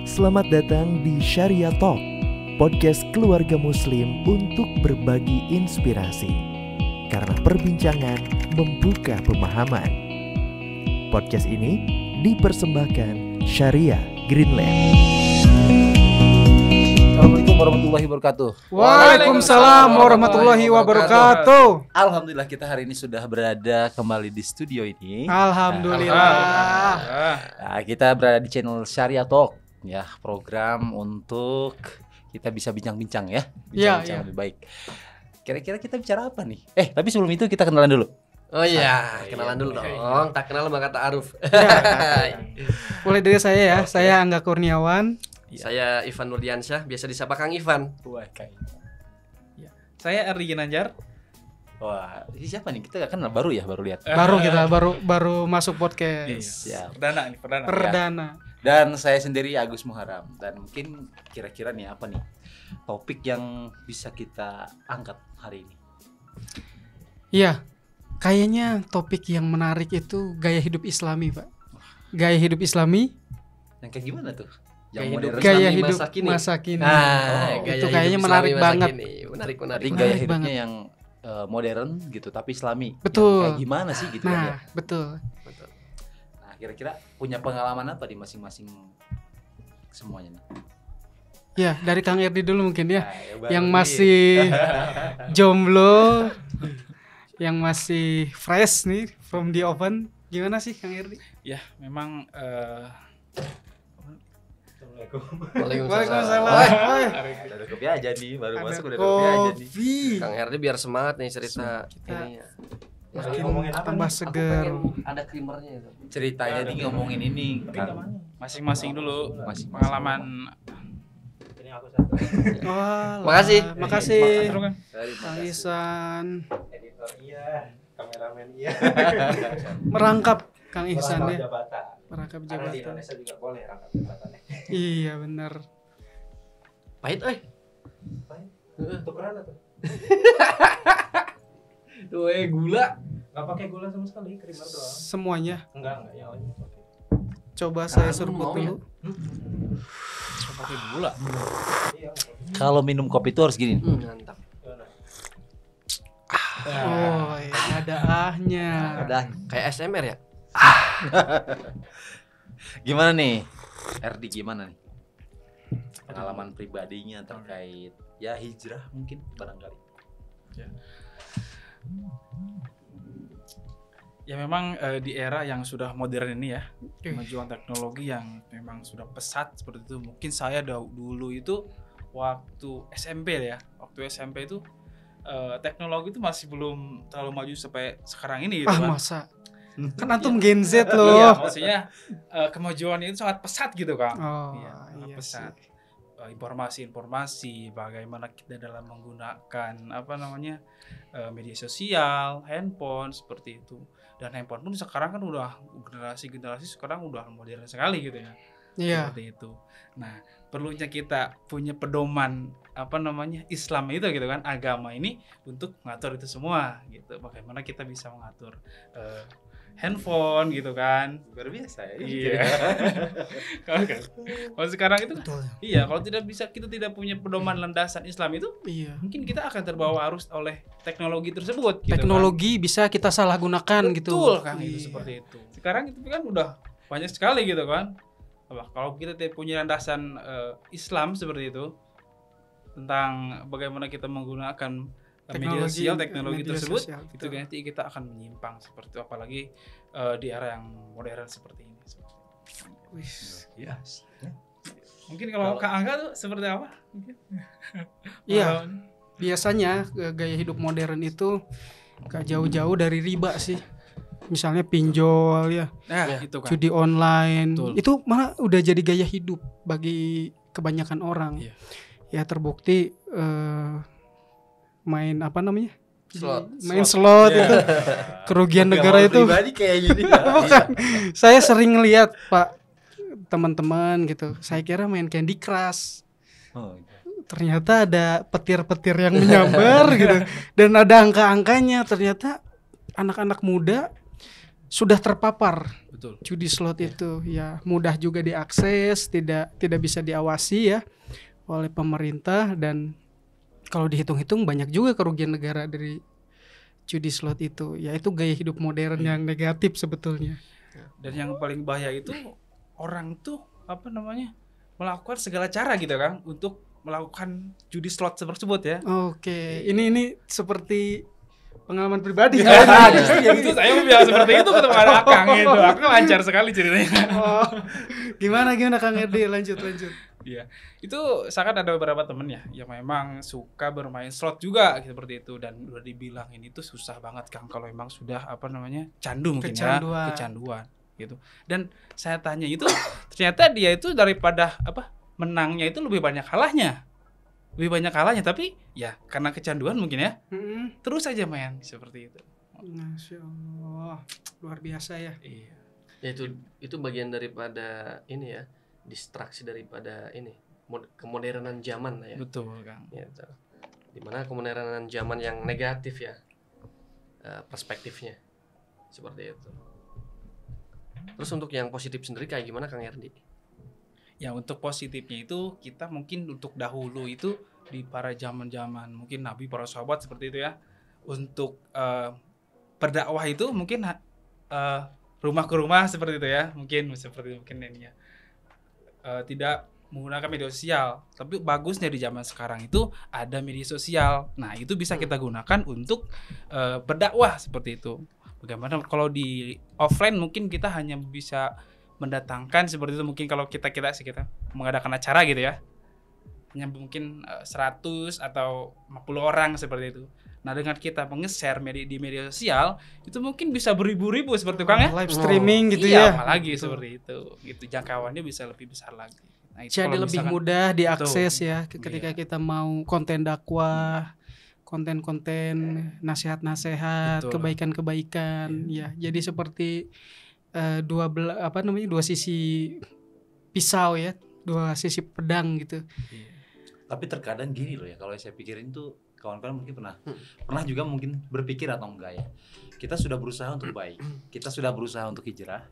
Selamat datang di Sharia Talk, podcast keluarga muslim untuk berbagi inspirasi. Karena perbincangan membuka pemahaman. Podcast ini dipersembahkan Sharia Greenland. Assalamualaikum warahmatullahi wabarakatuh. Waalaikumsalam warahmatullahi wabarakatuh. Alhamdulillah kita hari ini sudah berada kembali di studio ini. Alhamdulillah. Nah, kita berada di channel Sharia Talk, ya, program untuk kita bisa bincang-bincang ya, bincang-bincang lebih baik. Kira-kira kita bicara apa nih? Tapi sebelum itu kita kenalan dulu. Oh iya, kenalan dulu dong. Tak kenal maka ta'aruf. Mulai dari saya ya, saya Angga Kurniawan. Saya Ivan Nurdiansyah, biasa disapa Kang Ivan. Wah, kayak. Saya Erdi Ginanjar. Wah, ini siapa nih? Kita kan baru lihat. Baru masuk podcast. Ya. Perdana. Dan saya sendiri Agus Muharam. Dan mungkin kira-kira nih apa nih topik yang bisa kita angkat hari ini? Iya, kayaknya topik yang menarik itu gaya hidup Islami, Pak. Gaya hidup Islami. Yang kayak gimana tuh? Gaya hidup masa kini. Itu kayaknya menarik banget. Menarik. Jadi gaya hidupnya yang modern gitu tapi Islami. Betul. Kayak gimana sih gitu kan ya? Betul. Nah, kira-kira punya pengalaman apa di masing-masing semuanya nih? Ya, dari Kang Erdi dulu mungkin ya. Baru Yang nih. masih jomblo, yang masih fresh nih from the oven. Gimana sih Kang Erdi? Ya, memang Waalaikumsalam. Ada kopi aja nih, baru masuk udah kopi aja nih. Kang Herdi biar semangat nih cerita ininya. Makin tambah seger. Ada krimernya itu. Ceritanya nih ngomongin ini masing-masing dulu Masing-masing. pengalaman. Wah, Makasih. Makasih. Terus kan? Kang Ihsan. Editor iya, kameramen iya. Merangkap Kang Ihsan Rangkap ya. jabatan. Merangkap Karena di jabatan. Indonesia juga boleh rangkap jabatan. Iya benar. Pahit Tukeran atau? Tuh gula. Gak pakai gula sama sekali, creamer doang. Semuanya. Enggak yang lainnya pakai. Coba saya Kamu seruput mau ya? dulu. Pakai gula. Iya. Kalau minum kopi itu harus gini. Mantap. Gimana? Oh, ya, ada ahnya. Udah. Kayak ASMR ya? Gimana nih? Erdi gimana nih? Pengalaman pribadinya terkait ya hijrah mungkin barangkali. Ya memang di era yang sudah modern ini ya, Oke. kemajuan teknologi yang memang sudah pesat seperti itu. Mungkin saya dulu itu waktu SMP ya. Waktu SMP itu teknologi itu masih belum terlalu maju sampai sekarang ini gitu kan. Masa? Kan antum Gen Z Iya, loh. maksudnya kemajuannya itu sangat pesat gitu Kang. Oh, Iya, sangat iya pesat. Informasi-informasi bagaimana kita dalam menggunakan media sosial, handphone seperti itu. Dan handphone pun sekarang kan udah generasi sekarang udah modern sekali gitu ya. Iya. Seperti itu. Nah, perlunya kita punya pedoman Islam itu gitu kan, agama ini untuk mengatur itu semua gitu. Bagaimana kita bisa mengatur handphone gitu kan. Luar biasa ya. Iya. Kalau sekarang itu Betul. iya, kalau kita tidak punya pedoman landasan Islam itu Iya. mungkin kita akan terbawa arus oleh teknologi tersebut gitu Teknologi bisa kita salah gunakan kan. gitu. Betul kan, itu Iya. seperti itu. Sekarang itu kan udah banyak sekali gitu kan. Kalau kita tidak punya landasan Islam seperti itu tentang bagaimana kita menggunakan media sosial, teknologi media tersebut, sosial, itu betul. nanti kita akan menyimpang seperti itu, apalagi di era yang modern seperti ini. Wih. Iya. Mungkin kalau Kak Angga tuh seperti apa? Mungkin. Iya. Biasanya gaya hidup modern itu gak jauh-jauh dari riba sih. Misalnya pinjol ya, Nah, itu kan. judi online. Betul. Itu malah udah jadi gaya hidup bagi kebanyakan orang. Iya. Ya terbukti main Slot. main slot itu kerugian negara itu. Pribadi kayak gini. Bukan. Saya sering lihat Pak teman-teman gitu. Saya kira main Candy Crush. Oh, Ternyata ada petir-petir yang menyambar gitu. Dan ada angka-angkanya. Ternyata anak-anak muda sudah terpapar Betul. judi slot itu ya, mudah juga diakses, tidak bisa diawasi ya oleh pemerintah, dan kalau dihitung-hitung banyak juga kerugian negara dari judi slot itu. Ya itu gaya hidup modern yang negatif sebetulnya. Dan yang paling bahaya itu orang tuh melakukan segala cara gitu kan untuk melakukan judi slot tersebut ya. Oke, ini seperti pengalaman pribadi. Itu saya biasa seperti itu ketemu ada Akang itu. Aku lancar sekali ceritanya. Oh, gimana Kang Erdi, lanjut. Iya, itu sangat ada beberapa temen ya yang memang suka bermain slot juga seperti itu, dan udah dibilangin itu susah banget Kang kalau memang sudah candu mungkin kecanduan gitu. Dan saya tanya itu ternyata dia itu daripada menangnya itu lebih banyak kalahnya, tapi ya karena kecanduan mungkin ya terus aja main seperti itu. Masya Allah, luar biasa ya. Iya. Ya itu bagian daripada ini ya, distraksi daripada ini kemodernan zaman lah ya. Betul Kang. Gitu. Dimana kemodernan zaman yang negatif ya, perspektifnya seperti itu. Terus untuk yang positif sendiri kayak gimana Kang Erdi? Ya untuk positifnya itu kita mungkin untuk dahulu itu di para zaman mungkin Nabi, para sahabat seperti itu ya, untuk berdakwah itu mungkin rumah ke rumah seperti itu ya, mungkin ini ya, tidak menggunakan media sosial. Tapi bagusnya di zaman sekarang itu ada media sosial. Nah itu bisa kita gunakan untuk berdakwah seperti itu. Bagaimana kalau di offline mungkin kita hanya bisa mendatangkan seperti itu, mungkin kalau kita mengadakan acara gitu ya, hanya mungkin 100 atau 50 orang seperti itu. Nah dengan kita nge-share di media sosial itu mungkin bisa beribu-ribu seperti itu Kang ya, Live streaming gitu iya, ya. apalagi seperti itu gitu, jangkauannya bisa lebih besar lagi. Nah, itu Jadi kalau lebih misalkan mudah diakses betul. ya ketika kita mau konten dakwah, konten-konten nasihat-nasihat, Betul. kebaikan-kebaikan ya. Jadi seperti dua sisi pisau ya, dua sisi pedang gitu. Tapi terkadang gini loh ya, kalau saya pikirin tuh kawan-kawan mungkin pernah juga mungkin berpikir atau enggak ya, kita sudah berusaha untuk baik, kita sudah berusaha untuk hijrah,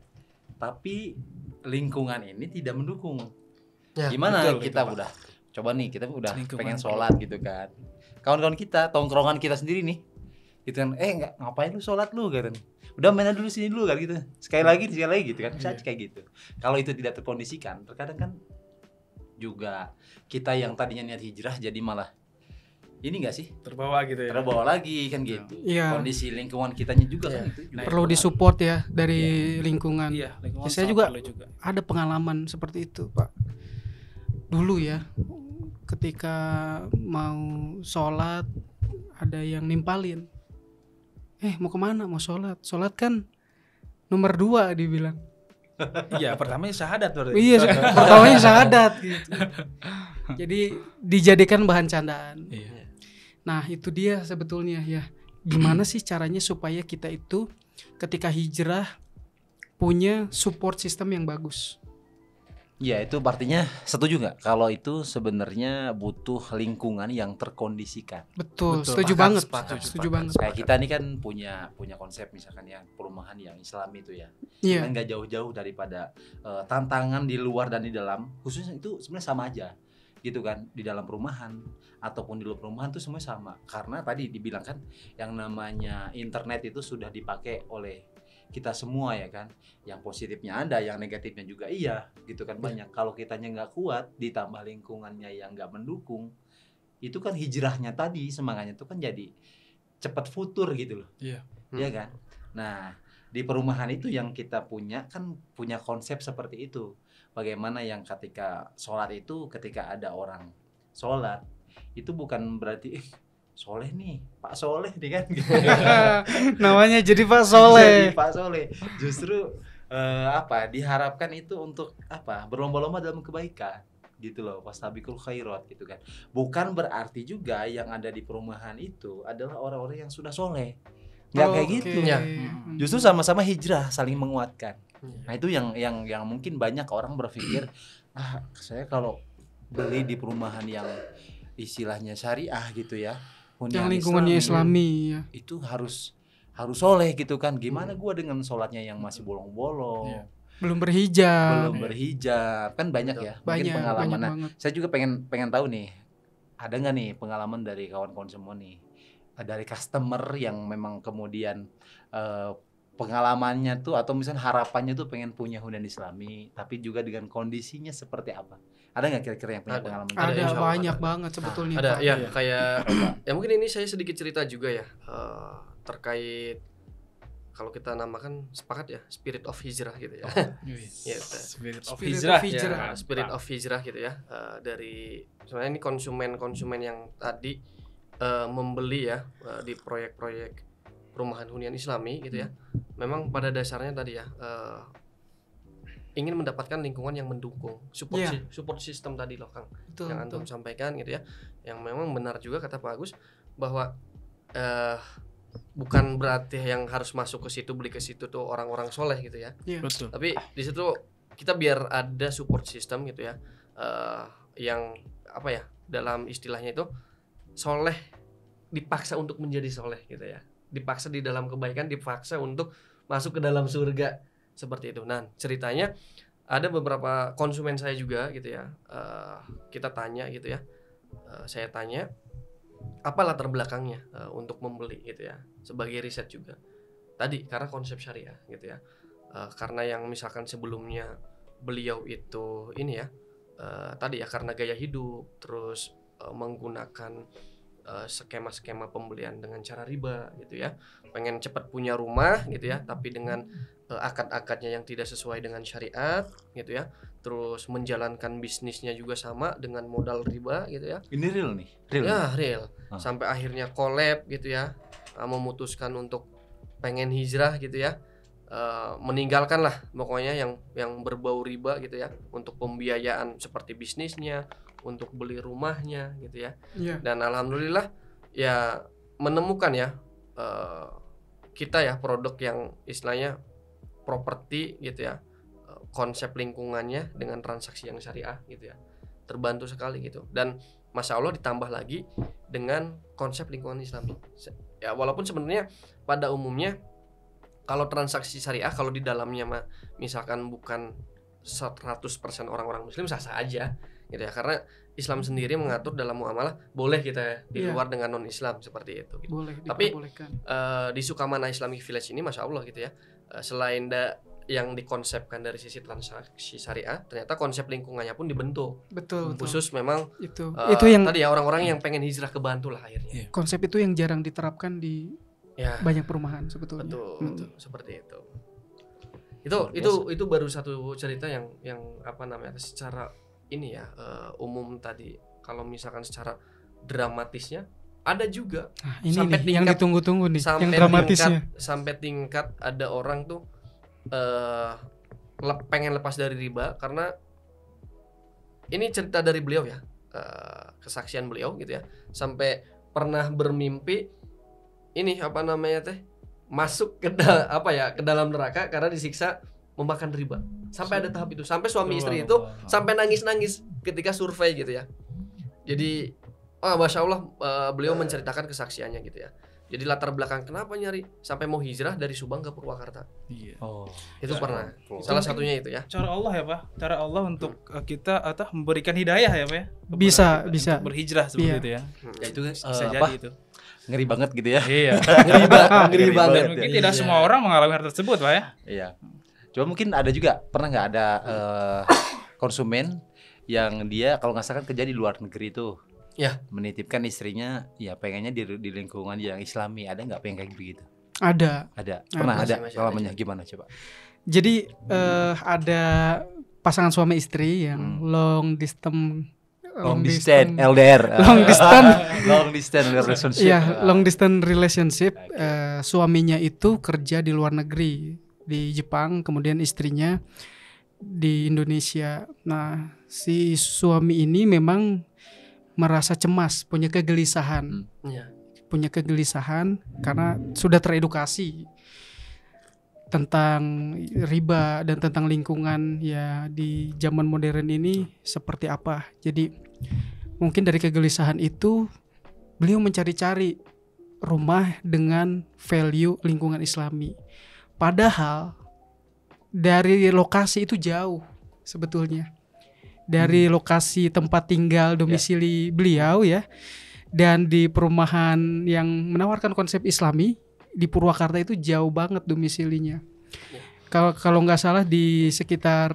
tapi lingkungan ini tidak mendukung. Ya, Gimana betul, kita Pak. udah coba nih, kita udah Lingkungan pengen sholat gitu kan, kawan-kawan kita, tongkrongan kita sendiri nih gitu kan, enggak, ngapain lu sholat lu kan, udah main dulu sini dulu kan gitu, sekali lagi gitu kan, bisa kayak gitu. Kalau itu tidak terkondisikan, terkadang kan juga kita yang tadinya niat hijrah jadi malah ini enggak sih, terbawa gitu ya. terbawa lagi kan gitu. Iya. Kondisi lingkungan kitanya juga kan itu juga Perlu disupport ya dari lingkungan. Iya, lingkungan Ya, saya sangat juga perlu juga. ada pengalaman seperti itu Pak. Dulu ya, ketika mau sholat ada yang nimpalin, mau kemana, mau sholat kan nomor 2 dibilang. Iya, pertamanya syahadat berarti. Iya, pertamanya syahadat gitu. Jadi dijadikan bahan candaan. Iya. Nah itu dia sebetulnya ya, gimana sih caranya supaya kita itu ketika hijrah punya support system yang bagus. Ya itu artinya setuju nggak kalau itu sebenarnya butuh lingkungan yang terkondisikan. Betul, Betul, setuju sepakat, banget, sepakat, setuju sepakat. banget. Kayak kita nih kan punya konsep misalkan ya perumahan yang Islami itu ya. Iya, Kan nggak jauh-jauh daripada tantangan di luar dan di dalam, khususnya itu sebenarnya sama aja gitu kan, di dalam perumahan ataupun di luar perumahan tuh semuanya sama, karena tadi dibilang kan yang namanya internet itu sudah dipakai oleh kita semua ya kan, yang positifnya ada, yang negatifnya juga iya gitu kan banyak. Kalau kitanya nggak kuat ditambah lingkungannya yang nggak mendukung, itu kan hijrahnya tadi semangatnya tuh kan jadi cepat futur gitu loh. Iya. Iya kan. Nah di perumahan itu yang kita punya kan punya konsep seperti itu. Bagaimana yang ketika sholat itu, ketika ada orang sholat itu bukan berarti soleh nih, Pak Soleh nih kan gitu. namanya jadi Pak Soleh. Jadi Pak Soleh. Justru diharapkan itu untuk berlomba-lomba dalam kebaikan gitu loh, wastabiqul khairat gitu kan. Bukan berarti juga yang ada di perumahan itu adalah orang-orang yang sudah soleh. Nggak kayak gitu. Ya. Justru sama-sama hijrah, saling menguatkan. Nah itu yang mungkin banyak orang berpikir, saya kalau beli di perumahan yang istilahnya syariah gitu ya, Yang lingkungannya Islami ya. itu harus harus soleh gitu kan. Gimana gua dengan sholatnya yang masih bolong-bolong, Iya. Belum berhijab. belum berhijab, kan banyak ya. Mungkin Banyak pengalaman. Nah, banget. saya juga pengen tahu nih, ada nggak nih pengalaman dari kawan-kawan semua nih, dari customer yang memang kemudian pengalamannya tuh atau misalnya harapannya tuh pengen punya hunian Islami, tapi juga dengan kondisinya seperti apa? Ada nggak kira-kira yang punya Ada. pengalaman? Ada, Ada insya Allah banyak ada. banget sebetulnya. Ada Pak. ya, kayak ya mungkin ini saya sedikit cerita juga ya, terkait kalau kita namakan sepakat ya spirit of hijrah gitu ya. Gitu. Spirit of Spirit hijrah. of hijrah. Ya, spirit of hijrah gitu ya. Dari sebenarnya ini konsumen yang tadi membeli ya di proyek-proyek perumahan hunian Islami gitu ya. Memang pada dasarnya tadi ya ingin mendapatkan lingkungan yang mendukung, support system tadi loh Kang, Betul, yang antum sampaikan gitu ya. Yang memang benar juga kata Pak Agus bahwa bukan berarti yang harus masuk ke situ beli ke situ tuh orang-orang soleh gitu ya. Betul. Tapi di situ kita biar ada support system gitu ya, yang apa ya dalam istilahnya itu soleh dipaksa untuk menjadi soleh gitu ya, dipaksa di dalam kebaikan, dipaksa untuk masuk ke dalam surga seperti itu. Nah ceritanya ada beberapa konsumen saya juga gitu ya, kita tanya gitu ya, saya tanya apa latar belakangnya untuk membeli gitu ya, sebagai riset juga tadi karena konsep syariah gitu ya. Karena yang misalkan sebelumnya beliau itu ini ya tadi ya karena gaya hidup, terus menggunakan skema-skema pembelian dengan cara riba gitu ya, pengen cepat punya rumah gitu ya, tapi dengan akad-akadnya yang tidak sesuai dengan syariat gitu ya, terus menjalankan bisnisnya juga sama dengan modal riba gitu ya. Ini real nih, real. Ya real. Ah. Sampai akhirnya collab gitu ya, memutuskan untuk pengen hijrah gitu ya, meninggalkan lah pokoknya yang berbau riba gitu ya, untuk pembiayaan seperti bisnisnya, untuk beli rumahnya gitu ya. Iya. Dan alhamdulillah ya menemukan ya kita ya produk yang istilahnya properti gitu ya, konsep lingkungannya dengan transaksi yang syariah gitu ya, terbantu sekali gitu. Dan masya Allah ditambah lagi dengan konsep lingkungan Islami ya, walaupun sebenarnya pada umumnya kalau transaksi syariah kalau di dalamnya misalkan bukan 100% orang-orang muslim sah-sah aja gitu ya, karena Islam sendiri mengatur dalam muamalah boleh kita di luar dengan non Islam seperti itu gitu. Boleh Tapi diperbolehkan. di Sukamana Islamic Village ini masya Allah gitu ya, selain yang dikonsepkan dari sisi transaksi syariah, ternyata konsep lingkungannya pun dibentuk Betul. khusus memang Itu yang tadi ya orang-orang yang pengen hijrah ke Bantu lah akhirnya. konsep itu yang jarang diterapkan di Ya banyak perumahan sebetulnya. betul seperti itu. Itu baru satu cerita yang apa namanya secara ini ya umum tadi. Kalau misalkan secara dramatisnya ada juga. Nah, ini Sampai nih yang tingkat- ditunggu-tunggu nih, yang dramatisnya. sampai tingkat ada orang tuh pengen lepas dari riba karena ini cerita dari beliau ya, kesaksian beliau gitu ya, sampai pernah bermimpi ini apa namanya teh masuk ke dalam neraka karena disiksa memakan riba. Sampai ada tahap itu, sampai suami istri itu sampai nangis-nangis ketika survei gitu ya. Jadi masya Allah beliau menceritakan kesaksiannya gitu ya. Jadi latar belakang kenapa nyari sampai mau hijrah dari Subang ke Purwakarta. Iya. Oh, Itu Ya, pernah. Full. Salah satunya itu ya. Cara Allah ya Pak, cara Allah untuk kita atau memberikan hidayah ya Pak ya. kepada Bisa, kita bisa. untuk berhijrah seperti Iya. itu ya. Ya itu Bisa apa? jadi itu. Ngeri banget gitu ya. Iya. Ngeri banget. Dan mungkin tidak semua orang mengalami hal tersebut Pak ya. Iya. Coba mungkin ada juga pernah nggak ada konsumen yang dia kalau nggak salah kan kerja di luar negeri tuh. Ya. Menitipkan istrinya ya pengennya di lingkungan yang Islami. Ada nggak pengen kayak begitu? Ada. Ada. Pernah Masih- ada. masih Pengalamannya ada. gimana coba? Jadi ada pasangan suami istri yang long distance Long distance LDR. long distance Long distance relationship. ya long distance relationship. Suaminya itu kerja di luar negeri di Jepang, kemudian istrinya di Indonesia. Nah si suami ini memang merasa cemas, punya kegelisahan Ya. karena sudah teredukasi tentang riba dan tentang lingkungan ya di zaman modern ini seperti apa. Jadi mungkin dari kegelisahan itu beliau mencari-cari rumah dengan value lingkungan Islami. Padahal dari lokasi itu jauh sebetulnya. Dari lokasi tempat tinggal domisili beliau ya. Dan di perumahan yang menawarkan konsep Islami di Purwakarta itu jauh banget domisilinya. Kalau nggak salah di sekitar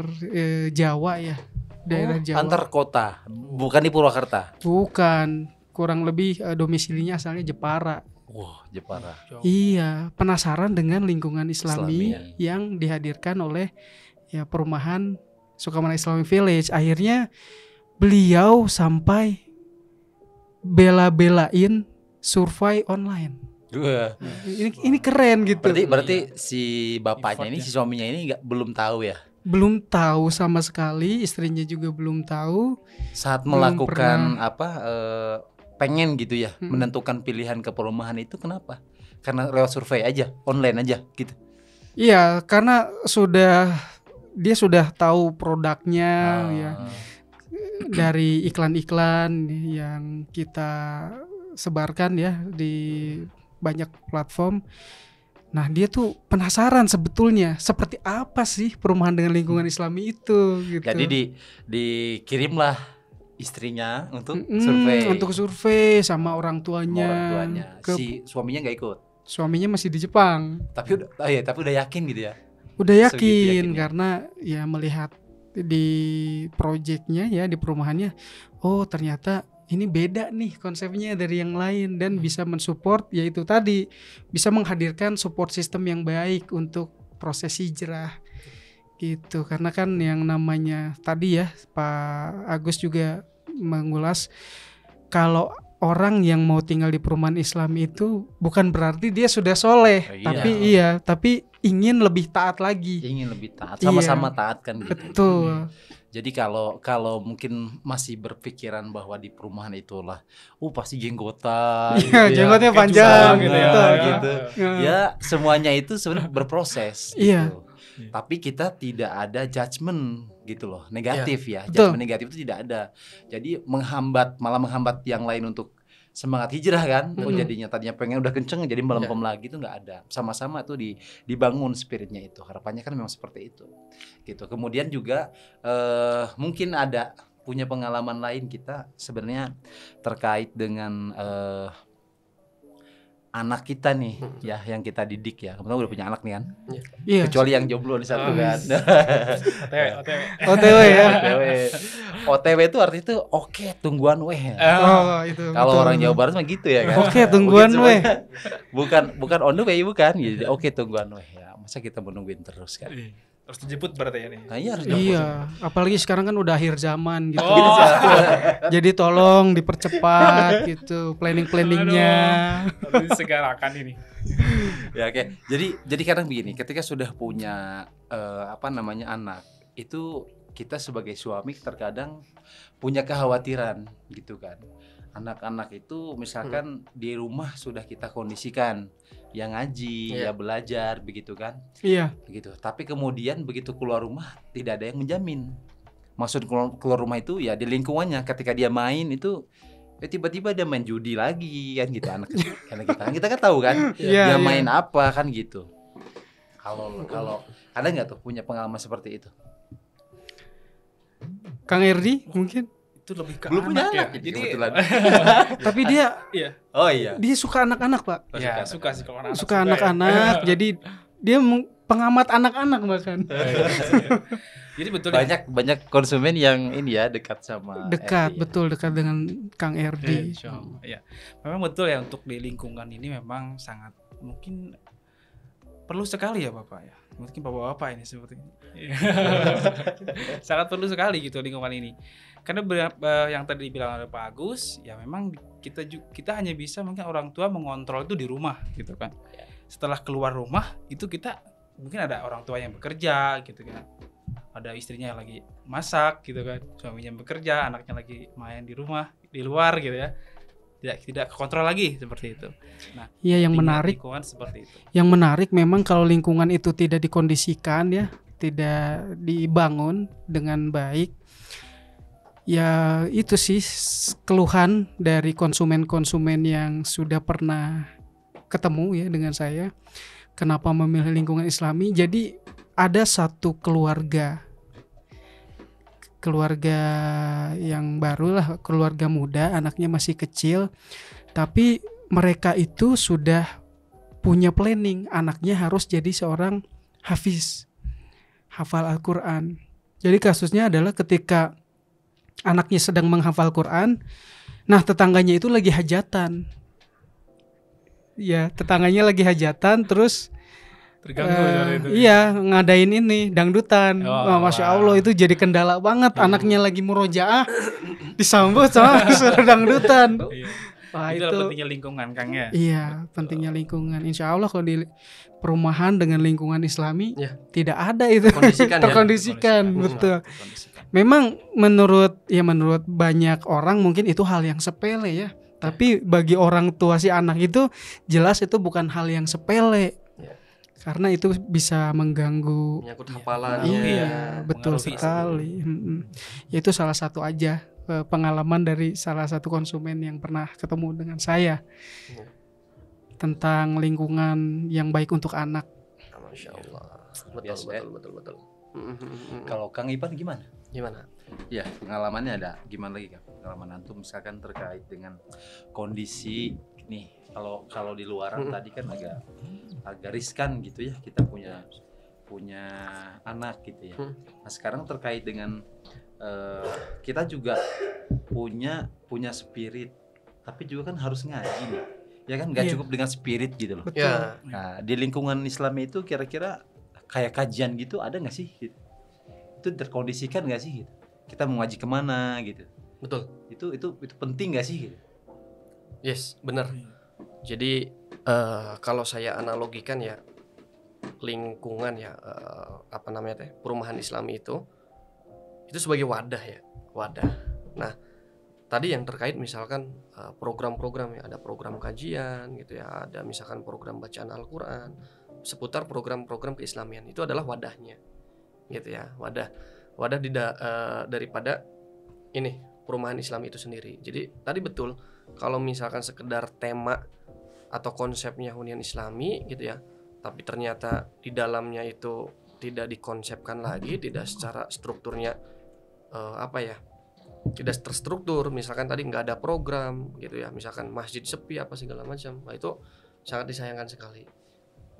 Jawa ya. Daerah Jawa. Antar kota, bukan di Purwakarta. Bukan, kurang lebih domisilinya asalnya Jepara. Wah, Jepara. Iya, penasaran dengan lingkungan Islami Islami. yang dihadirkan oleh ya perumahan Sukamana Islamic Village. Akhirnya beliau sampai bela-belain survei online. Wah. Ini keren gitu. Berarti si bapaknya ini, si suaminya ini belum tahu ya? Belum tahu sama sekali, istrinya juga belum tahu. Saat Belum melakukan pengen gitu ya, menentukan pilihan ke perumahan itu kenapa? Karena lewat survei aja, online aja gitu. Iya, karena dia sudah tahu produknya ya dari iklan-iklan yang kita sebarkan ya di banyak platform. Nah, dia tuh penasaran sebetulnya seperti apa sih perumahan dengan lingkungan Islami itu gitu. Jadi dikirimlah istrinya untuk survei. Untuk survei sama orang tuanya. Si suaminya nggak ikut. Suaminya masih di Jepang. Tapi udah yakin gitu ya. Udah yakin Segitu yakinnya. karena ya melihat di proyeknya ya di perumahannya, oh ternyata ini beda nih konsepnya dari yang lain dan bisa mensupport yaitu tadi bisa menghadirkan support system yang baik untuk proses hijrah gitu. Karena kan yang namanya tadi ya Pak Agus juga mengulas kalau orang yang mau tinggal di perumahan Islam itu bukan berarti dia sudah soleh, tapi ingin lebih taat lagi. Ingin lebih taat, sama-sama taat kan gitu. Betul. Jadi kalau mungkin masih berpikiran bahwa di perumahan itulah, pasti jenggotan, Iya, gitu jenggotnya ya, panjang gitu gitu. ya, gitu. Ya semuanya itu sebenarnya berproses. Iya. Gitu. Tapi kita tidak ada judgement gitu loh, negatif ya. Betul. Judgement negatif itu tidak ada. Jadi malah menghambat yang lain untuk semangat hijrah kan. Jadinya tadinya pengen udah kenceng jadi melempem lagi itu nggak ada. Sama-sama tuh dibangun spiritnya itu. Harapannya kan memang seperti itu. Gitu. Kemudian juga mungkin ada punya pengalaman lain kita sebenarnya terkait dengan anak kita nih ya yang kita didik ya. Kebetulan udah punya anak nih kan. Iya. Kecuali yang jomblo di satu kan. OTW ya. OTW itu artinya itu oke tungguan weh. Oh, itu. Kalau betul. orang Jawa Barat mah gitu ya kan. Oke, tungguan Mungkin weh. Bukan on the way bukan gitu. Oke tungguan weh ya. Masa kita menungguin terus kan. Terus dijemput berarti ya nih. Nah, iya harus Iya, apalagi sekarang kan udah akhir zaman gitu. Oh. Jadi tolong dipercepat gitu planning-planningnya. Harus disegerakan ini. Ya oke. Jadi kadang begini, ketika sudah punya anak, itu kita sebagai suami terkadang punya kekhawatiran gitu kan. Anak-anak itu misalkan di rumah sudah kita kondisikan yang ngaji, ya belajar begitu kan. Iya. Begitu. Tapi kemudian begitu keluar rumah tidak ada yang menjamin. Maksud keluar rumah itu ya di lingkungannya ketika dia main itu tiba-tiba dia main judi lagi kan gitu anak karena kita kan tahu kan dia main apa kan gitu. Kalau ada nggak tuh punya pengalaman seperti itu? Kang Erdi mungkin. Itu lebih ke Belum punya anak ya. anak, Jadi kebetulan. Tapi dia Oh iya. dia suka anak-anak, Pak. ya suka sih kalau anak. Suka anak-anak. Jadi dia pengamat anak-anak bahkan. Jadi betul Banyak konsumen yang ini ya dekat sama Dekat, RD ya. betul dekat dengan Kang Erdi. Ya. Memang betul ya untuk di lingkungan ini memang sangat mungkin perlu sekali ya Bapak ya. Mungkin Bapak-bapak ini seperti ini. Sangat perlu sekali gitu lingkungan ini. Karena yang tadi dibilang oleh Pak Agus, ya memang kita hanya bisa mungkin orang tua mengontrol itu di rumah gitu kan. Setelah keluar rumah itu kita mungkin ada orang tua yang bekerja gitu kan. Ada istrinya yang lagi masak gitu kan, suaminya bekerja, anaknya lagi main di rumah, di luar gitu ya. Tidak kontrol lagi seperti itu. Nah, iya yang menarik. Lingkungan seperti itu. Yang menarik memang kalau lingkungan itu tidak dikondisikan ya, tidak dibangun dengan baik. Ya itu sih keluhan dari konsumen-konsumen yang sudah pernah ketemu ya dengan saya. Kenapa memilih lingkungan Islami? Jadi ada satu keluarga yang baru lah, keluarga muda, anaknya masih kecil, tapi mereka itu sudah punya planning, anaknya harus jadi seorang hafiz, hafal Al-Quran. Jadi kasusnya adalah ketika anaknya sedang menghafal Quran, nah tetangganya itu lagi hajatan. Ya, tetangganya lagi hajatan, terus Terganggu dari itu. iya, ngadain ini dangdutan. Oh, Wah, Masya Allah, itu jadi kendala banget. Anaknya lagi murojaah disambut sama suara dangdutan. Iya. Wah, Itulah pentingnya lingkungan, Kang ya. iya, pentingnya lingkungan. Insya Allah kalau di perumahan dengan lingkungan Islami Ya. tidak ada itu Terkondisikan ya. terkondisikan, betul. Memang menurut banyak orang mungkin itu hal yang sepele ya. Tapi bagi orang tua si anak itu jelas itu bukan hal yang sepele. Ya. Karena itu bisa mengganggu. Menyangkut hafalan. Iya, betul Mengaruhi sekali. Ya, itu salah satu aja pengalaman dari salah satu konsumen yang pernah ketemu dengan saya Ya. tentang lingkungan yang baik untuk anak. Masya Allah. Betul, Biasa ya. betul. Kalau Kang Ipan gimana? Gimana? Ya, pengalamannya ada gimana lagi Kang? Pengalaman antum misalkan terkait dengan kondisi nih, kalau di luaran tadi kan agak riskan gitu ya, kita punya anak gitu ya. Nah, sekarang terkait dengan kita juga punya spirit, tapi juga kan harus ngaji nih. Ya kan nggak Iya. cukup dengan spirit gitu loh. Betul. Ya. Nah, di lingkungan Islam itu kira-kira kayak kajian gitu ada nggak sih? Gitu? Itu terkondisikan nggak sih? Gitu? Kita mau ngaji kemana gitu? Betul. Itu penting nggak sih? Gitu? Yes, benar. Jadi kalau saya analogikan ya, lingkungan ya, apa namanya teh, perumahan Islami itu sebagai wadah ya, wadah. Nah, tadi yang terkait misalkan program-program ya, ada program kajian gitu ya, ada misalkan program bacaan Al-Quran, seputar program-program keislamian, itu adalah wadahnya gitu ya, wadah daripada ini perumahan Islam itu sendiri. Jadi tadi betul, kalau misalkan sekedar tema atau konsepnya hunian Islami gitu ya, tapi ternyata di dalamnya itu tidak dikonsepkan lagi, tidak secara strukturnya tidak terstruktur, misalkan tadi nggak ada program gitu ya, misalkan masjid sepi apa segala macam, nah itu sangat disayangkan sekali.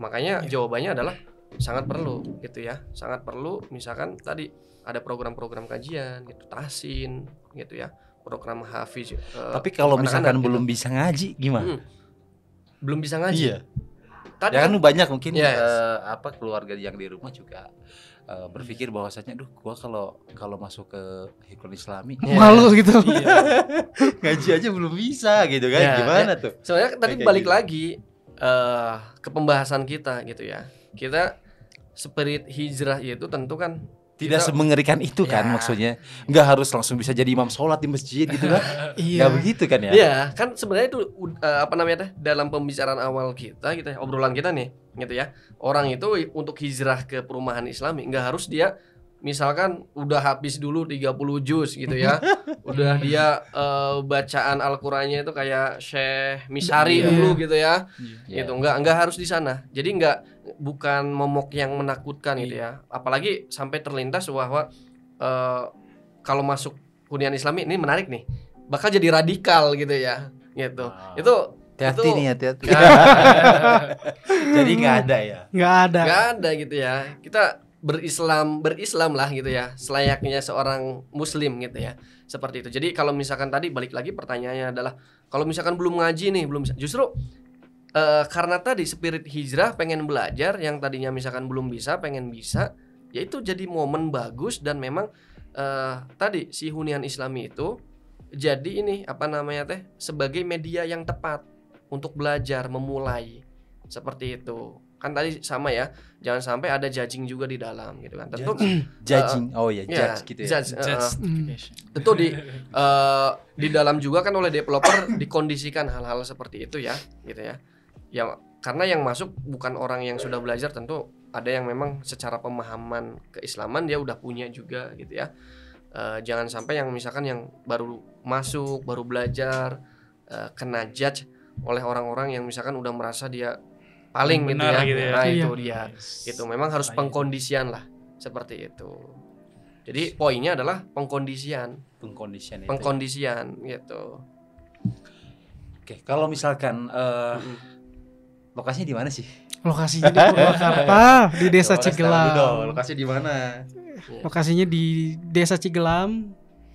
Makanya jawabannya adalah sangat perlu gitu ya, sangat perlu. Misalkan tadi ada program-program kajian gitu, tahsin gitu ya, program hafiz. Tapi kalau misalkan anak-anak belum gitu. bisa ngaji gimana? Belum bisa ngaji. Iya. Tadi Ya kan banyak mungkin Yes. keluarga yang di rumah juga berpikir bahwasanya, gua kalau masuk ke hikmah Islami Malu gitu. ngaji aja belum bisa gitu kan? Ya, Gimana tuh? sebenarnya tadi Kayak balik gitu. lagi ke pembahasan kita gitu ya. Kita spirit hijrah itu tentu kan Tidak kita- semengerikan itu kan Ya. maksudnya. Nggak harus langsung bisa jadi imam sholat di masjid gitu kan? Iya. Nggak begitu kan ya? Iya, kan sebenarnya itu apa namanya teh, dalam pembicaraan awal kita gitu ya, obrolan kita nih gitu ya. Orang itu untuk hijrah ke perumahan Islami nggak harus dia misalkan udah habis dulu 30 juz gitu ya. Udah dia bacaan Al-Qur'annya itu kayak Syekh Misari Iya. dulu gitu ya. Iya. Gitu, nggak harus di sana. Jadi bukan momok yang menakutkan gitu ya. Apalagi sampai terlintas bahwa kalau masuk hunian Islami ini menarik nih, bakal jadi radikal gitu ya. Gitu. Ah. Itu Hati-hati itu- nih, hati-hati. Jadi nggak ada ya. Nggak ada. nggak ada gitu ya. Kita berislam lah gitu ya, selayaknya seorang muslim gitu ya, seperti itu. Jadi kalau misalkan tadi balik lagi pertanyaannya adalah kalau misalkan belum ngaji nih, belum bisa, justru karena tadi spirit hijrah, pengen belajar, yang tadinya misalkan belum bisa pengen bisa, ya itu jadi momen bagus. Dan memang tadi si hunian Islami itu jadi ini apa namanya teh, sebagai media yang tepat untuk belajar, memulai seperti itu. Kan tadi sama ya, jangan sampai ada judging juga di dalam gitu kan. Tentu Judging. Oh ya, ya, judge gitu ya. judge, Justification. tentu di dalam juga kan oleh developer dikondisikan hal-hal seperti itu ya, gitu ya. Ya karena yang masuk bukan orang yang sudah belajar, tentu ada yang memang secara pemahaman keislaman dia udah punya juga gitu ya. Jangan sampai yang misalkan yang baru masuk, baru belajar, kena judge oleh orang-orang yang misalkan udah merasa dia paling gitu Benar ya. gitu ya. Nah, Iya. itu dia. Itu memang harus pengkondisian lah seperti itu. Jadi poinnya adalah pengkondisian gitu. Oke, kalau misalkan lokasinya di mana sih? Lokasinya di Purwakarta, di Desa Coba kasih tahu dulu dong, Cigelam. lokasi di mana? Lokasinya di Desa Cigelam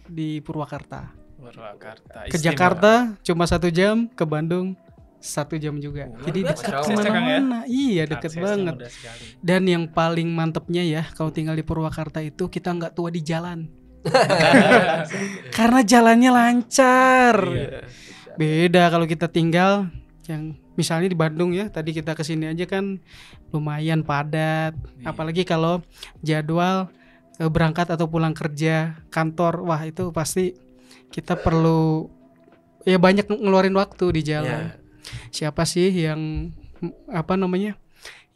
di Purwakarta. Purwakarta. Ke Istimewa. Jakarta cuma 1 jam, ke Bandung 1 jam juga. Jadi luar dekat biasa. kemana-mana. Iya, deket Aksesnya banget. mudah sekali. Dan yang paling mantepnya ya, kalau tinggal di Purwakarta itu kita nggak tua di jalan. Karena jalannya lancar. Iya. Beda kalau kita tinggal yang misalnya di Bandung ya, tadi kita kesini aja kan lumayan padat. Iya. Apalagi kalau jadwal berangkat atau pulang kerja kantor, wah itu pasti kita perlu ya banyak ngeluarin waktu di jalan. Ya. Siapa sih yang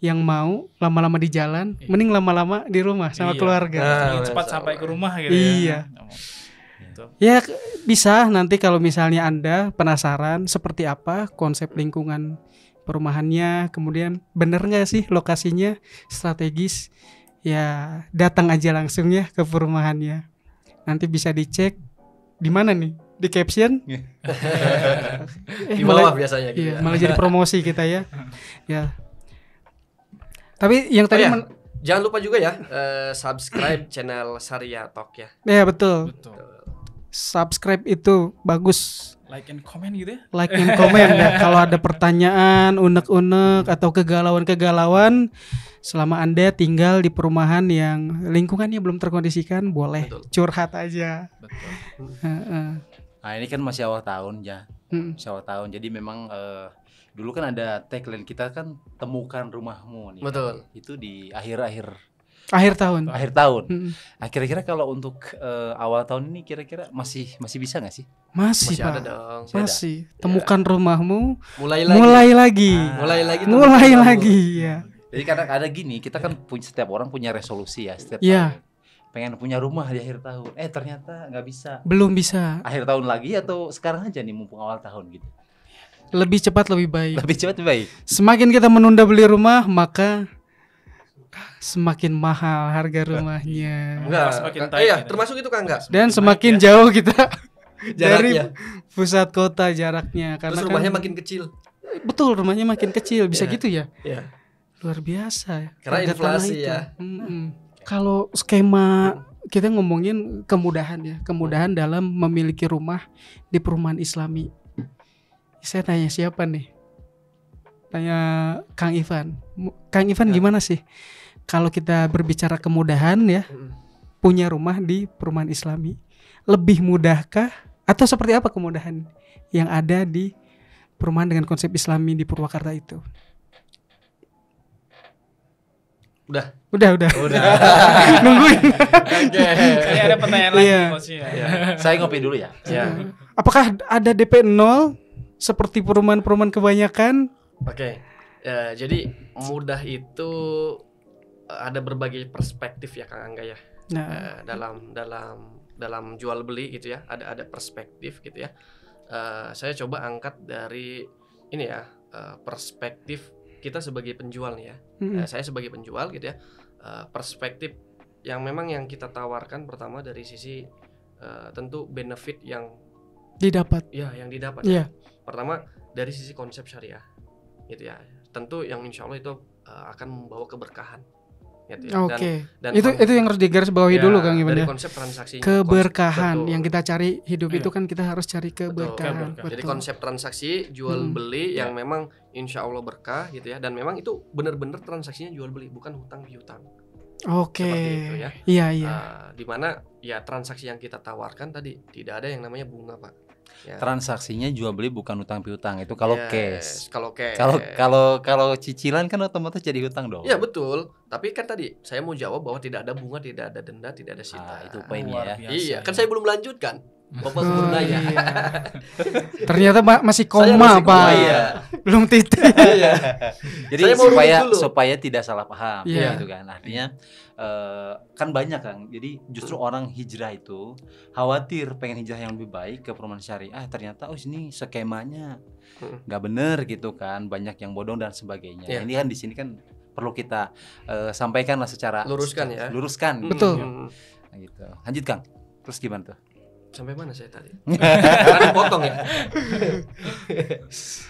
yang mau lama-lama di jalan, Iya. mending lama-lama di rumah sama Iya. keluarga. Nah, Ingin cepat sama. sampai ke rumah gitu Iya. ya. Gitu. Ya bisa nanti kalau misalnya Anda penasaran seperti apa konsep lingkungan perumahannya, kemudian bener nggak sih lokasinya strategis, ya datang aja langsung ya ke perumahannya. Nanti bisa dicek di mana nih, di caption. Di bawah biasanya gitu. Iya, Ya. malah jadi promosi kita ya. Ya. Tapi yang tadi Oh, ya. Jangan lupa juga ya subscribe channel Syariah Talk ya. ya betul. Betul. Subscribe itu bagus. Like and comment gitu ya. Like and comment ya. Kalau ada pertanyaan, unek-unek atau kegalauan-kegalauan selama Anda tinggal di perumahan yang lingkungannya belum terkondisikan, boleh Betul. curhat aja. Betul. Heeh. Nah, ini kan masih awal tahun ya. Mm. Masih awal tahun. Jadi memang dulu kan ada tagline kita kan temukan rumahmu nih. Betul. Itu di akhir-akhir Akhir tahun. tahun. Mm. Nah, kira-kira kalau untuk awal tahun ini kira-kira masih bisa nggak sih? Masih, Masih Pak. ada dong. Masih ada. Masih. Temukan rumahmu, Mulai lagi. mulai lagi. Mulai lagi. Mulai teman-teman. lagi ya. Jadi kadang ada gini, kita kan setiap orang punya resolusi ya setiap Iya. tahun. Pengen punya rumah di akhir tahun. Ternyata nggak bisa. Belum bisa. Akhir tahun lagi atau sekarang aja nih mumpung awal tahun gitu. Lebih cepat lebih baik. Lebih cepat lebih baik. Semakin kita menunda beli rumah, maka semakin mahal harga rumahnya. Enggak. Semakin Iya, tight gitu. termasuk itu kan enggak? Dan semakin jauh kita dari Jaraknya. pusat kota jaraknya. Karena Terus kan- rumahnya makin kecil. betul, rumahnya makin kecil. Bisa Iya. gitu ya? Iya. Luar biasa. Karena harga tanah inflasi itu. ya. Mm-mm. Kalau skema kita ngomongin kemudahan ya, kemudahan dalam memiliki rumah di perumahan Islami. Saya tanya siapa nih? Tanya Kang Ivan. Kang Ivan gimana sih? Kalau kita berbicara kemudahan ya, punya rumah di perumahan Islami, lebih mudahkah atau seperti apa kemudahan yang ada di perumahan dengan konsep Islami di Purwakarta itu? Udah. Udah. Nungguin. Oke. Kayak ada pertanyaan lagi Iya. maksudnya. Ya. Saya ngopi dulu ya. Ya. Apakah ada DP 0 seperti perumahan-perumahan kebanyakan? Oke. Jadi mudah itu ada berbagai perspektif ya Kang Angga ya. Nah, Dalam jual beli gitu ya. Ada perspektif gitu ya. Saya coba angkat dari ini ya, perspektif kita sebagai penjual nih ya. Saya sebagai penjual gitu ya. Perspektif yang memang yang kita tawarkan pertama dari sisi tentu benefit yang didapat. yang didapat Iya. ya. Pertama dari sisi konsep syariah gitu ya. Tentu yang insya Allah itu akan membawa keberkahan gitu ya. Oke. Dan Itu yang harus digarisbawahi ya, dulu Kang Ivan dari ya. konsep transaksinya. Keberkahan Betul. yang kita cari hidup itu Iya. kan kita harus cari Betul. keberkahan. Keberkahan. Jadi konsep transaksi jual beli yang memang insya Allah berkah gitu ya. Dan memang itu benar-benar transaksinya jual beli, bukan hutang piutang. Oke. Seperti itu ya. Iya. Di mana ya transaksi yang kita tawarkan tadi tidak ada yang namanya bunga Pak. Ya. Transaksinya jual beli bukan utang piutang, itu kalau Yes, cash. Kalau cash. Kalau cicilan kan otomatis jadi hutang dong. Ya betul. Tapi kan tadi saya mau jawab bahwa tidak ada bunga, tidak ada denda, tidak ada sita. Itu poinnya ya. Luar biasa Iya, kan ya. saya belum lanjutkan. Bapak sempurnanya. iya. Ternyata masih Saya koma, masih Pak. koma, iya. Belum titik. Iya. Jadi Saya mau supaya rumus dulu. supaya tidak salah paham Iya. gitu kan. Artinya kan banyak kan. Jadi justru orang hijrah itu khawatir pengen hijrah yang lebih baik ke perumahan syariah, ternyata ini skemanya nggak bener gitu kan. Banyak yang bodong dan sebagainya. Iya. Ini kan di sini kan perlu kita sampaikan lah secara Luruskan ya. Luruskan. Betul. Nah, gitu. Lanjut Kang. Terus gimana tuh? Sampai mana saya tadi? Karena dipotong ya.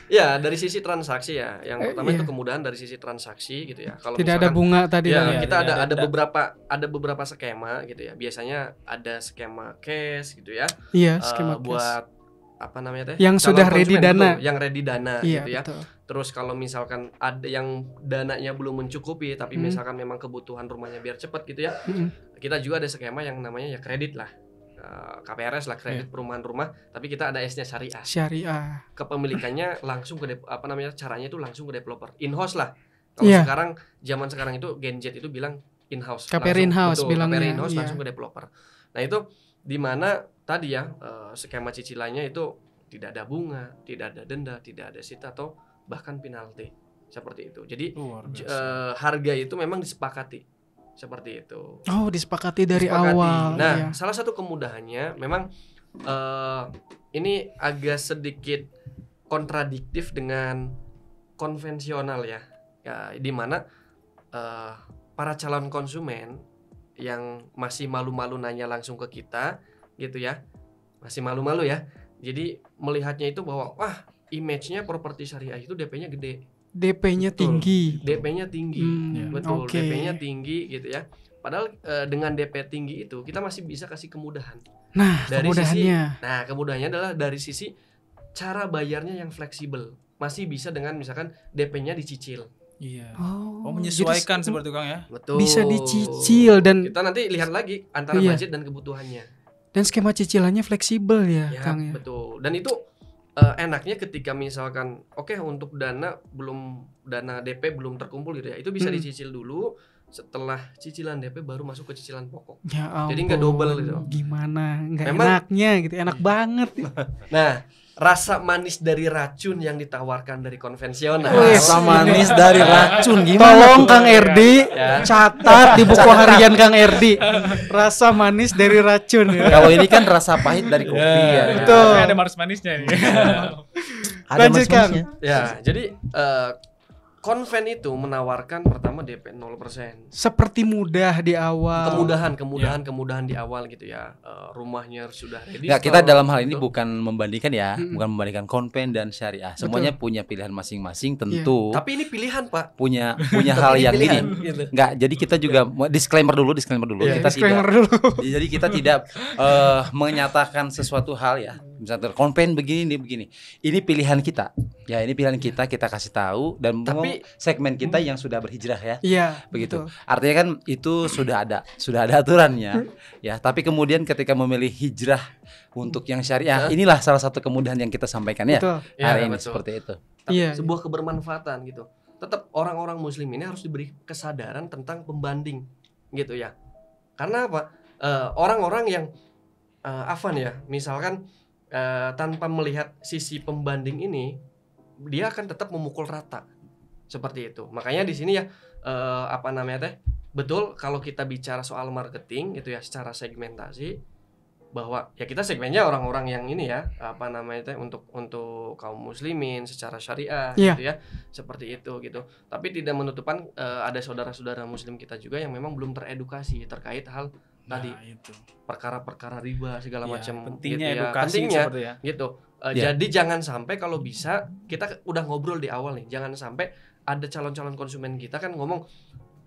Ya, dari sisi transaksi ya. Yang pertama iya. itu kemudahan dari sisi transaksi gitu ya. Kalau Tidak ada misalkan- bunga tadi. Ya, Bang, Iya, kita tidak ada ada. beberapa skema gitu ya. Biasanya ada skema cash gitu ya. Iya, skema cash. Buat apa namanya teh? Yang Calon sudah ready konsumen, dana. betul, yang ready dana Iya, gitu ya. betul. Terus kalau misalkan ada yang dananya belum mencukupi tapi misalkan memang kebutuhan rumahnya biar cepat gitu ya. Kita juga ada skema yang namanya ya kredit lah. KPRS lah, kredit perumahan rumah, tapi kita ada S-nya syariah. Syariah. Kepemilikannya langsung ke caranya itu langsung ke developer. In-house lah. Kalau Iya. zaman sekarang itu Gen Z itu bilang in-house. KPR Langsung, in-house betul, bilangnya, KPR in-house iya. langsung ke developer. Nah, itu di mana tadi ya skema cicilannya itu tidak ada bunga, tidak ada denda, tidak ada sita atau bahkan penalti. Seperti itu. Jadi Luar biasa. harga itu memang disepakati. Seperti itu. Oh, disepakati dari Disepakati. awal. Nah, iya. salah satu kemudahannya memang ini agak sedikit kontradiktif dengan konvensional ya. Ya, di mana para calon konsumen yang masih malu-malu nanya langsung ke kita gitu ya. Masih malu-malu ya. Jadi melihatnya itu bahwa wah, image-nya properti syariah itu DP-nya gede. DP-nya Betul. tinggi. DP-nya tinggi. Betul, oke. DP-nya tinggi gitu ya. Padahal dengan DP tinggi itu kita masih bisa kasih kemudahan. Nah, Dari kemudahannya. Nah, kemudahannya adalah dari sisi cara bayarnya yang fleksibel. Masih bisa dengan misalkan DP-nya dicicil. Iya. Oh, Menyesuaikan jadi seperti itu Kang ya. Betul. bisa dicicil dan Kita nanti lihat lagi antara Iya. budget dan kebutuhannya. skema cicilannya fleksibel ya, Ya, Kang ya. betul. Dan itu enaknya ketika misalkan untuk dana DP belum terkumpul gitu ya. Itu bisa dicicil dulu. Setelah cicilan DP baru masuk ke cicilan pokok. Ya ampun. Jadi nggak double gitu. Gimana? Nggak Memang- enaknya gitu. Enak banget. Nah, rasa manis dari racun yang ditawarkan dari konvensional. Wih, Rasa manis dari racun gimana? Tolong Kang Erdi Ya. catat di buku harian Kang Erdi. Rasa manis dari racun ya. Kalau ini kan rasa pahit dari kopi ya. betul. Tapi ada manis-manisnya nih. Ada Lanjut, Kang. manis-manisnya. Ya, jadi konven itu menawarkan pertama DP 0%. Seperti mudah di awal. Kemudahan di awal gitu ya. Rumahnya sudah ready. Nggak, kita store, dalam hal ini gitu. bukan membandingkan ya, bukan membandingkan konven dan syariah. Semuanya punya pilihan masing-masing tentu. Tapi ini pilihan, Pak. punya hal yang Pilihan, gini. gitu. Nggak, jadi kita juga disclaimer dulu. Iya, Kita Disclaimer tidak dulu. jadi kita tidak menyatakan sesuatu hal ya. Misalnya konven begini. Ini pilihan kita. Ya, ini pilihan kita kasih tahu dan Tapi- segmen kita yang sudah berhijrah ya. Iya, Begitu. betul. Artinya kan itu sudah ada aturannya. Ya, tapi kemudian ketika memilih hijrah untuk yang syariah, inilah salah satu kemudahan yang kita sampaikan ya. Betul. Hari Ya, ini betul. seperti itu. Tapi Iya. sebuah kebermanfaatan gitu. Tetap orang-orang muslim ini harus diberi kesadaran tentang pembanding gitu ya. Karena apa? Orang-orang yang Afan ya, misalkan tanpa melihat sisi pembanding ini, dia akan tetap memukul rata. Seperti itu. Makanya di sini ya betul kalau kita bicara soal marketing gitu ya secara segmentasi, bahwa ya kita segmennya orang-orang yang ini ya untuk kaum muslimin secara syariah Iya. gitu ya, seperti itu gitu. Tapi tidak menutupkan ada saudara-saudara muslim kita juga yang memang belum teredukasi terkait hal tadi Nah, itu. perkara-perkara riba segala Ya, macam pentingnya gitu ya. edukasi Pentingnya seperti ya. gitu. Ya. Jadi jangan sampai kalau bisa kita udah ngobrol di awal nih, jangan sampai ada calon-calon konsumen kita kan ngomong,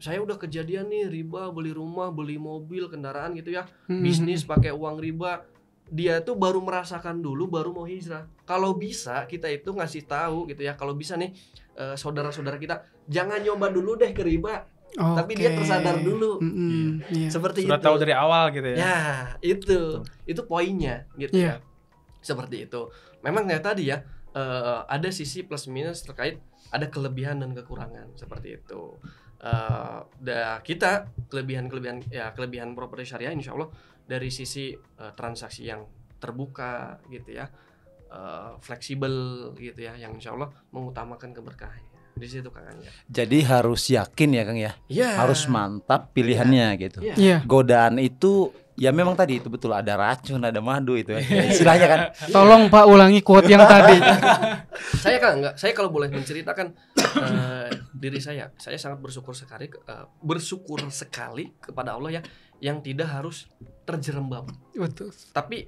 saya udah kejadian nih riba, beli rumah, beli mobil, kendaraan gitu ya, bisnis pakai uang riba. Dia tuh baru merasakan dulu, baru mau hijrah. Kalau bisa kita itu ngasih tahu gitu ya, kalau bisa nih saudara-saudara kita jangan nyoba dulu deh ke riba, tapi dia tersadar dulu. Iya. Seperti Sudah itu. tahu dari awal gitu ya. Ya, itu poinnya gitu Iya. ya. Seperti itu. Memang ya tadi ya ada sisi plus minus terkait ada kelebihan dan kekurangan seperti itu. Kita kelebihan properti syariah insya Allah dari sisi transaksi yang terbuka gitu ya, fleksibel gitu ya, yang insya Allah mengutamakan keberkahan di situ Kang Anjar. Jadi harus yakin ya Kang ya. Iya. Harus mantap pilihannya gitu. Iya. Iya. Godaan itu ya memang tadi itu betul, ada racun, ada madu itu ya. Istilahnya kan. Tolong Pak ulangi quote yang tadi. Saya kalau boleh menceritakan diri saya sangat bersyukur sekali kepada Allah ya, yang tidak harus terjerembab. Betul. Tapi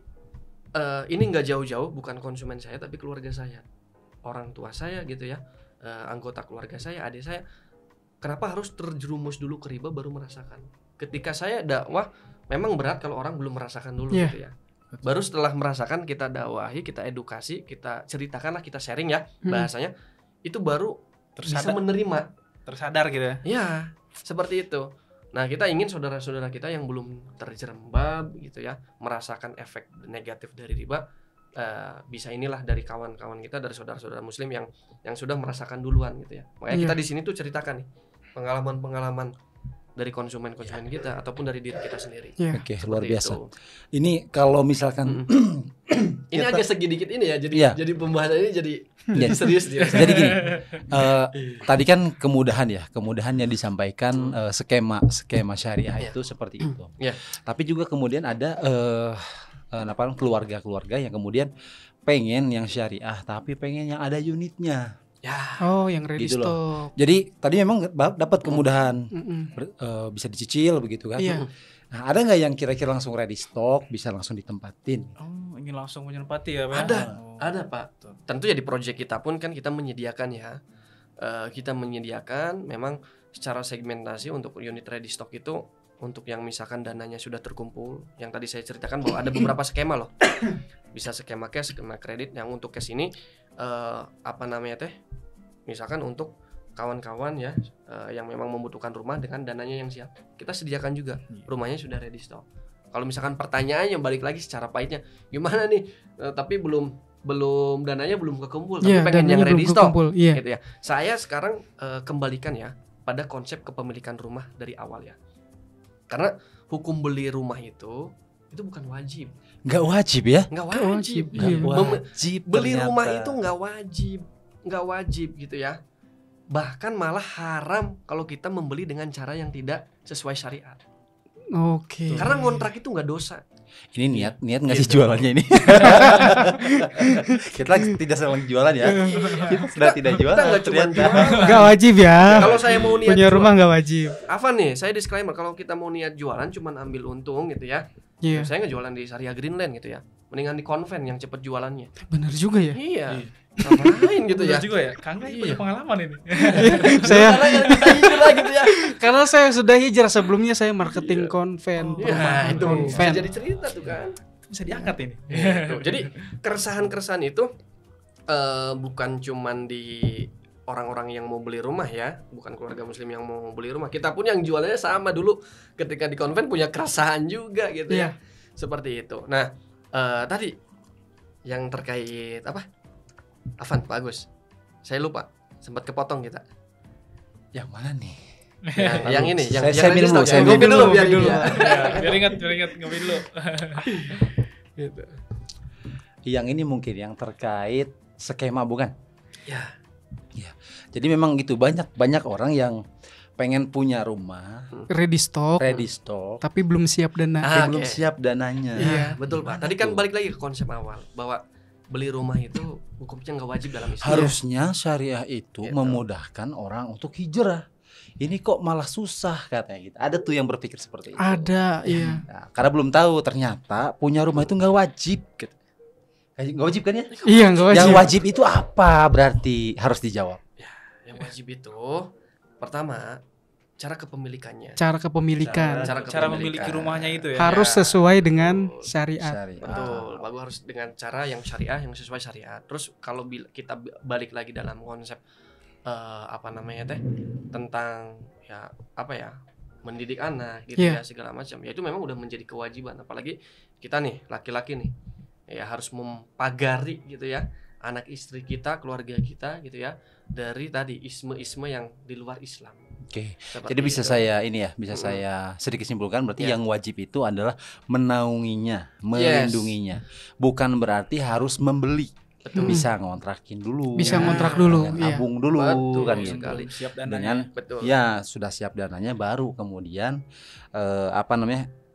ini nggak jauh-jauh, bukan konsumen saya tapi keluarga saya, orang tua saya gitu ya, anggota keluarga saya, adik saya. Kenapa harus terjerumus dulu ke riba baru merasakan? Ketika saya dakwah memang berat kalau orang belum merasakan dulu gitu ya. Baru setelah merasakan kita dakwahi, kita edukasi, kita ceritakanlah, kita sharing ya bahasanya, itu baru bisa menerima, tersadar gitu ya. Ya, seperti itu. Nah, kita ingin saudara-saudara kita yang belum terjerembab gitu ya, merasakan efek negatif dari riba, bisa inilah dari kawan-kawan kita, dari saudara-saudara muslim yang sudah merasakan duluan gitu ya. Makanya kita di sini tuh ceritakan nih pengalaman-pengalaman dari konsumen-konsumen kita ataupun dari diri kita sendiri. Oke, luar biasa. Itu. Ini kalau misalkan ini agak sedikit ini ya, jadi pembahasan ini jadi serius dia. Jadi gini, tadi kan kemudahannya disampaikan, skema syariah itu seperti itu. Tapi juga kemudian ada keluarga-keluarga yang kemudian pengen yang syariah, tapi pengen yang ada unitnya. Ya. Oh, yang ready Gitu stock. loh. Jadi tadi memang dapat kemudahan, bisa dicicil begitu kan. Iya. Nah, ada nggak yang kira-kira langsung ready stock, bisa langsung ditempatin? Oh, ingin langsung menempati ya Pak? Ada Pak. Tentu ya di proyek kita pun kan kita menyediakan ya. Kita menyediakan memang secara segmentasi untuk unit ready stock itu, untuk yang misalkan dananya sudah terkumpul, yang tadi saya ceritakan bahwa ada beberapa skema loh. Bisa skema cash, skema kredit. Yang untuk cash ini misalkan untuk kawan-kawan ya, yang memang membutuhkan rumah dengan dananya yang siap, kita sediakan juga, rumahnya sudah ready stock. Kalau misalkan pertanyaannya balik lagi secara pahitnya, gimana nih, tapi belum dananya belum kekumpul, tapi pengen yang ready stock gitu ya. Saya sekarang kembalikan ya pada konsep kepemilikan rumah dari awal ya, karena hukum beli rumah itu bukan wajib. Nggak wajib ya? Nggak wajib. Beli rumah itu nggak wajib gitu ya. Bahkan malah haram kalau kita membeli dengan cara yang tidak sesuai syariat. Oke. Karena ngontrak itu nggak dosa. Ini niat nggak sih jualannya ini? Kita tidak sedang jualan ya. Kita sudah tidak jualan. Kita nggak cuma jualan. Nggak wajib ya. Kalau saya mau niat punya rumah nggak wajib. Afan nih, saya disclaimer, kalau kita mau niat jualan cuma ambil untung gitu ya. Saya nggak jualan di Syariah Greenland gitu ya. Mendingan di konven yang cepet jualannya. Bener juga ya. Iya. Ngapain gitu ya? Bener juga ya. Kang punya pengalaman ini. Saya kita hijrah gitu ya. karena saya sudah hijrah, sebelumnya saya marketing konven. Ya, itu bisa Konven. jadi cerita tuh kan. Bisa diangkat ini. Gitu. Jadi keresahan-keresahan itu bukan cuman di orang-orang yang mau beli rumah ya, bukan keluarga muslim yang mau beli rumah. Kita pun yang jualannya sama dulu ketika di konven punya keresahan juga gitu ya. Seperti itu. Nah, tadi yang terkait apa? Afan, Pak Agus. Saya lupa, sempat kepotong kita. Yang mana nih? Yang ini, yang saya minum dulu, saya ngopi minum dulu biar ini ya. Biar ingat ngopi dulu. Gitu. Yang ini mungkin yang terkait skema bukan? Ya. Jadi memang gitu, banyak orang yang pengen punya rumah Ready stock, tapi belum siap dana. tapi belum siap dananya. Iya, betul Pak. Tadi kan balik lagi ke konsep awal bahwa beli rumah itu hukumnya nggak wajib dalam Islam. Harusnya syariah itu memudahkan orang untuk hijrah. Ini kok malah susah katanya gitu. Ada tuh yang berpikir seperti itu. Ada, iya. Nah, karena belum tahu ternyata punya rumah itu nggak wajib gitu. Nggak wajib kan ya? Iya, nggak wajib. Yang wajib itu apa berarti harus dijawab. Yang wajib itu pertama cara kepemilikannya. Cara kepemilikan. Cara memiliki rumahnya itu ya. Harus sesuai dengan syariat. Betul, bagus, harus dengan cara yang syariah, yang sesuai syariat. Terus kalau kita balik lagi dalam konsep tentang ya mendidik anak gitu ya, segala macam. Ya itu memang udah menjadi kewajiban, apalagi kita nih laki-laki nih ya harus mempagari gitu ya anak istri kita, keluarga kita gitu ya, dari tadi isme-isme yang di luar Islam. Oke. Seperti Jadi bisa itu. bisa saya sedikit simpulkan berarti Ya. yang wajib itu adalah menaunginya, melindunginya. Bukan berarti harus membeli. Betul. Bisa ngontrakin dulu. Bisa Ya, ngontrak dulu, dengan iya. tabung dulu Betul kan gitu. sekali. Siap dananya. Dengan Betul. ya sudah siap dananya baru kemudian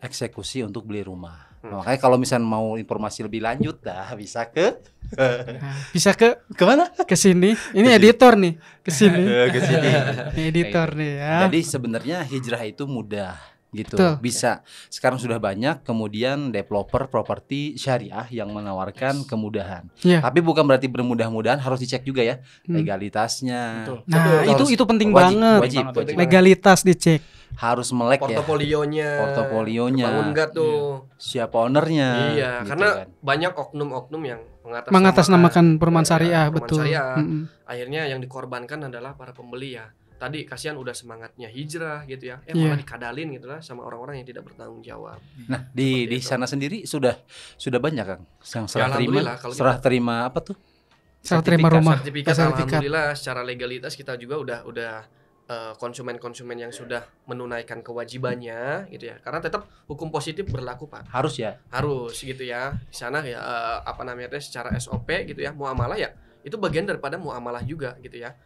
eksekusi untuk beli rumah. Makanya kalau misalnya mau informasi lebih lanjut bisa ke Nah, bisa kemana? ke sini. Ini editor nih, ke sini. Ke sini. Ini editor nih ya. Jadi sebenarnya hijrah itu mudah gitu. Betul. Bisa. Sekarang sudah banyak kemudian developer properti syariah yang menawarkan kemudahan. Iya. Tapi bukan berarti bermudah-mudahan, harus dicek juga ya legalitasnya. Betul. Nah, Betul. itu penting Wajib, banget. wajib. Legalitas dicek. Harus melek ya. Portofolionya. Bangun enggak tuh? Siapa ownernya? Iya, gitu karena kan. banyak oknum-oknum yang Mengatasnamakan perumahan ya, syariah, perumahan betul. syariah. Mm-mm. Akhirnya yang dikorbankan adalah para pembeli ya. Tadi kasihan udah semangatnya hijrah gitu ya. Iya. Malah dikadalin gitu lah sama orang-orang yang tidak bertanggung jawab. Nah, di Seperti itu. sana sendiri sudah banyak kan yang Ya, serah terima. alhamdulillah, kalau Serah terima apa tuh? Serah terima rumah. Sertifikat Sertifikat. alhamdulillah secara legalitas kita juga udah konsumen-konsumen yang sudah menunaikan kewajibannya gitu ya. Karena tetap hukum positif berlaku, Pak. Harus ya. Harus gitu ya. Di sana ya secara SOP gitu ya, muamalah ya. Itu bagian daripada muamalah juga gitu ya.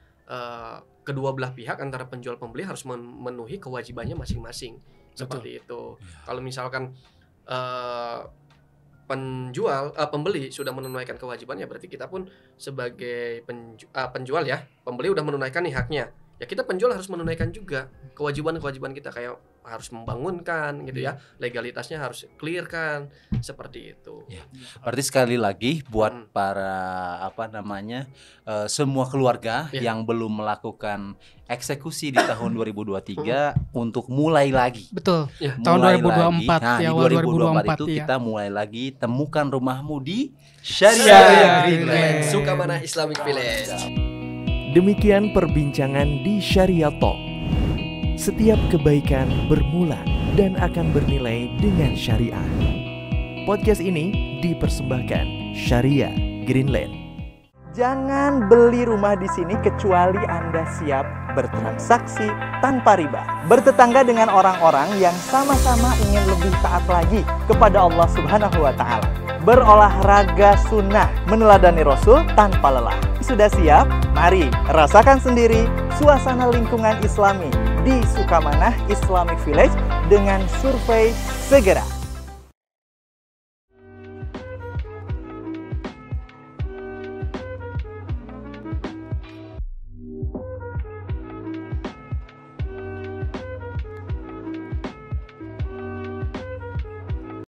Kedua belah pihak antara penjual pembeli harus memenuhi kewajibannya masing-masing. Seperti itu. Kalau misalkan pembeli sudah menunaikan kewajiban ya berarti kita pun sebagai penjual ya, pembeli udah menunaikan nih haknya. Ya kita penjual harus menunaikan juga kewajiban-kewajiban kita, kayak harus membangunkan gitu ya, legalitasnya harus clear kan, seperti itu. Ya. Berarti sekali lagi buat para semua keluarga Ya. yang belum melakukan eksekusi di tahun 2023 untuk mulai lagi. Betul. Ya. Tahun Mulai 2024 lagi. Nah, ya, di awal 2024 itu 2024 kita mulai lagi temukan rumahmu di Syariah Syariah Greenland. Greenland. Sukamana Islamic Village. Demikian perbincangan di Syariah Talk. Setiap kebaikan bermula dan akan bernilai dengan syariah. Podcast ini dipersembahkan Syariah Greenland. Jangan beli rumah di sini kecuali Anda siap bertransaksi tanpa riba. Bertetangga dengan orang-orang yang sama-sama ingin lebih taat lagi kepada Allah Subhanahu wa Ta'ala. Berolahraga sunnah, meneladani Rasul tanpa lelah. Sudah siap? Mari rasakan sendiri suasana lingkungan Islami di Sukamanah Islamic Village dengan survei segera.